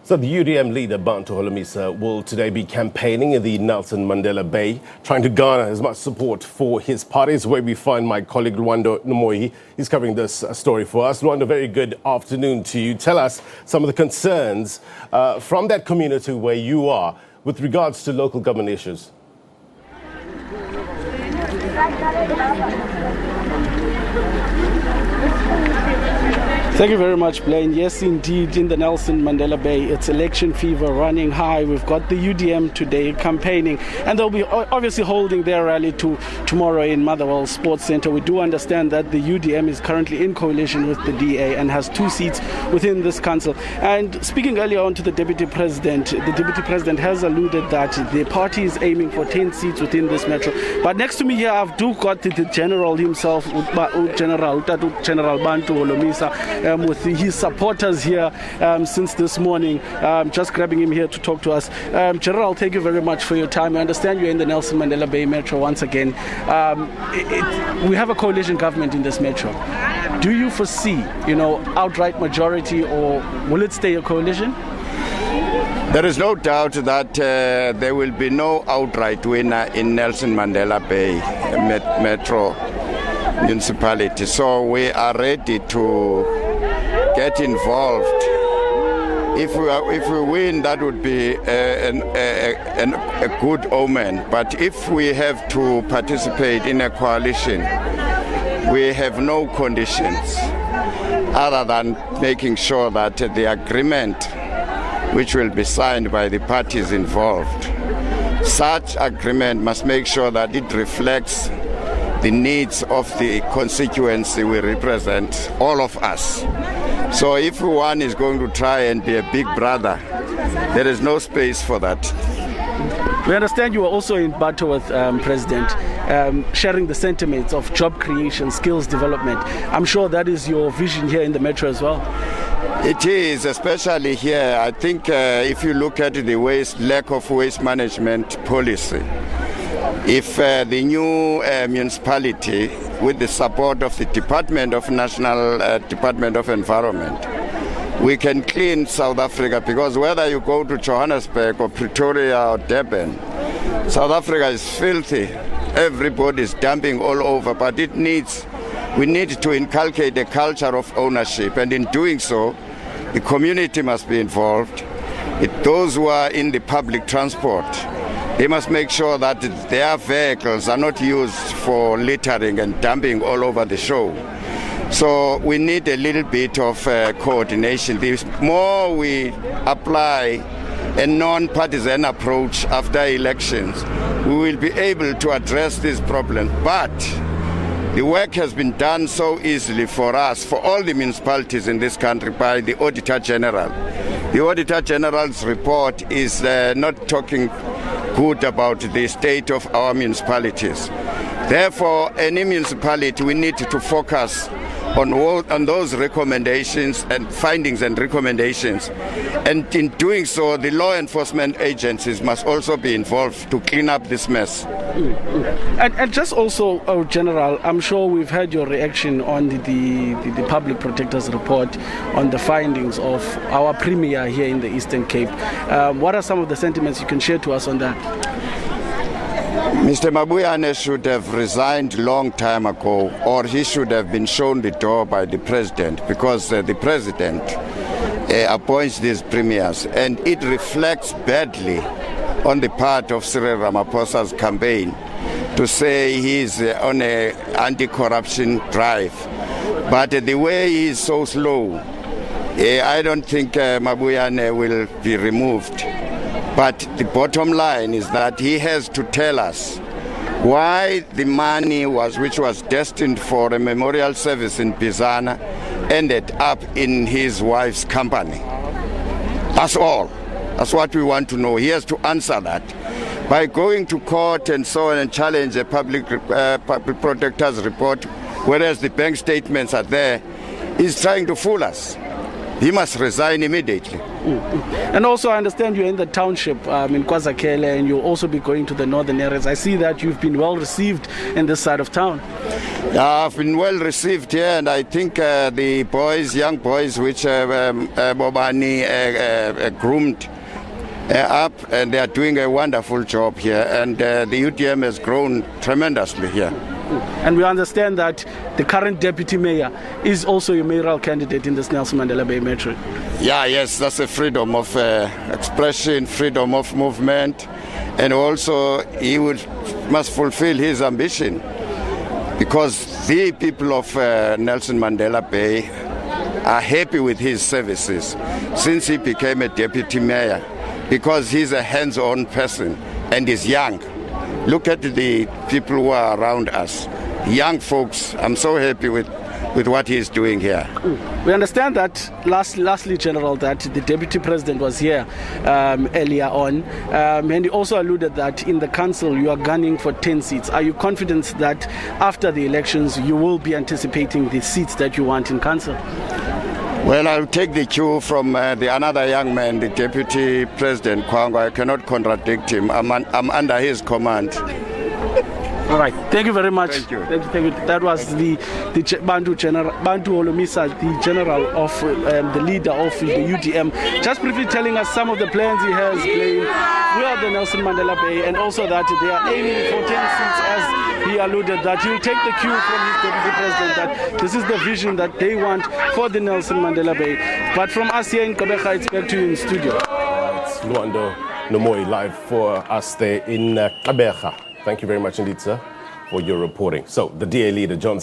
So the UDM leader, Bantu Holomisa, will today be campaigning in the Nelson Mandela Bay, trying to garner as much support for his party. Is where we find my colleague Lwando Nomoyi. He's covering this story for us. Lwando, very good afternoon to you. Tell us some of the concerns from that community where you are with regards to local government issues. Thank you very much, Blaine. Yes, indeed, in the Nelson Mandela Bay, it's election fever running high. We've got the UDM today campaigning, and they'll be obviously holding their rally tomorrow in Motherwell Sports Centre. We do understand that the UDM is currently in coalition with the DA and has 2 seats within this council. And speaking earlier on to the Deputy President has alluded that the party is aiming for 10 seats within this metro. But next to me here, I've got the General himself, General Bantu Holomisa, with his supporters here since this morning, just grabbing him here to talk to us. General, thank you very much for your time. I understand you're in the Nelson Mandela Bay Metro once again. We have a coalition government in this metro. Do you foresee, outright majority, or will it stay a coalition? There is no doubt that there will be no outright winner in Nelson Mandela Bay Metro municipality. So we are ready to get involved. If we win, that would be a good omen. But if we have to participate in a coalition, we have no conditions other than making sure that the agreement which will be signed by the parties involved, such agreement must make sure that it reflects the needs of the constituency we represent, all of us. So if one is going to try and be a big brother, there is no space for that. We understand you are also in battle with President, sharing the sentiments of job creation, skills development. I'm sure that is your vision here in the metro as well. It is, especially here. I think if you look at the lack of waste management policy, if the new municipality, with the support of the Department of Environment, we can clean South Africa, because whether you go to Johannesburg or Pretoria or Durban, South Africa is filthy. Everybody is dumping all over, but we need to inculcate a culture of ownership, and in doing so, the community must be involved. Those who are in the public transport, they must make sure that their vehicles are not used for littering and dumping all over the show. So we need a little bit of coordination. The more we apply a non-partisan approach after elections, we will be able to address this problem. But the work has been done so easily for us, for all the municipalities in this country, by the Auditor General. The Auditor General's report is not talking good about the state of our municipalities. Therefore, any municipality, we need to focus on those recommendations and findings and recommendations. And in doing so, the law enforcement agencies must also be involved to clean up this mess. And just also, General, I'm sure we've heard your reaction on the Public Protector's report on the findings of our Premier here in the Eastern Cape. What are some of the sentiments you can share to us on that? Mr. Mabuyane should have resigned long time ago, or he should have been shown the door by the President, because the President appoints these premiers, and it reflects badly on the part of Cyril Ramaphosa's campaign to say he's on an anti-corruption drive. But the way he is so slow, I don't think Mabuyane will be removed. But the bottom line is that he has to tell us why the money which was destined for a memorial service in Bizana ended up in his wife's company. That's all. That's what we want to know. He has to answer that. By going to court and so on and challenge a public protector's report, whereas the bank statements are there, he's trying to fool us. he must resign immediately. And also, I understand you're in the township in KwaZakele, and you'll also be going to the northern areas. I see that you've been well received in this side of town. I've been well received here, and I think the boys, young boys, which Bobani groomed up, and they are doing a wonderful job here, and the UDM has grown tremendously here. And we understand that the current deputy mayor is also a mayoral candidate in this Nelson Mandela Bay Metro. Yeah, yes, that's a freedom of expression, freedom of movement, and also he must fulfill his ambition, because the people of Nelson Mandela Bay are happy with his services since he became a deputy mayor, because he's a hands-on person and is young. Look at the people who are around us, young folks. I'm so happy with what he's doing here. We understand that, lastly, General, that the Deputy President was here earlier on, and he also alluded that in the council you are gunning for 10 seats. Are you confident that after the elections you will be anticipating the seats that you want in council? Well, I'll take the cue from another young man, the Deputy President Kwango. I cannot contradict him. I'm under his command. All right. Thank you very much. Thank you. Thank you. That was the Bantu Holomisa, the general of the leader of the UDM, just briefly telling us some of the plans he has playing with the Nelson Mandela Bay, and also that they are aiming for 10 seats, as he alluded that he will take the cue from his deputy president, that this is the vision that they want for the Nelson Mandela Bay. But from us here in Gqeberha, it's back to you in studio. It's Lwando Nomoyi live for us there in Gqeberha. Thank you very much indeed, sir, for your reporting. So the DA leader, John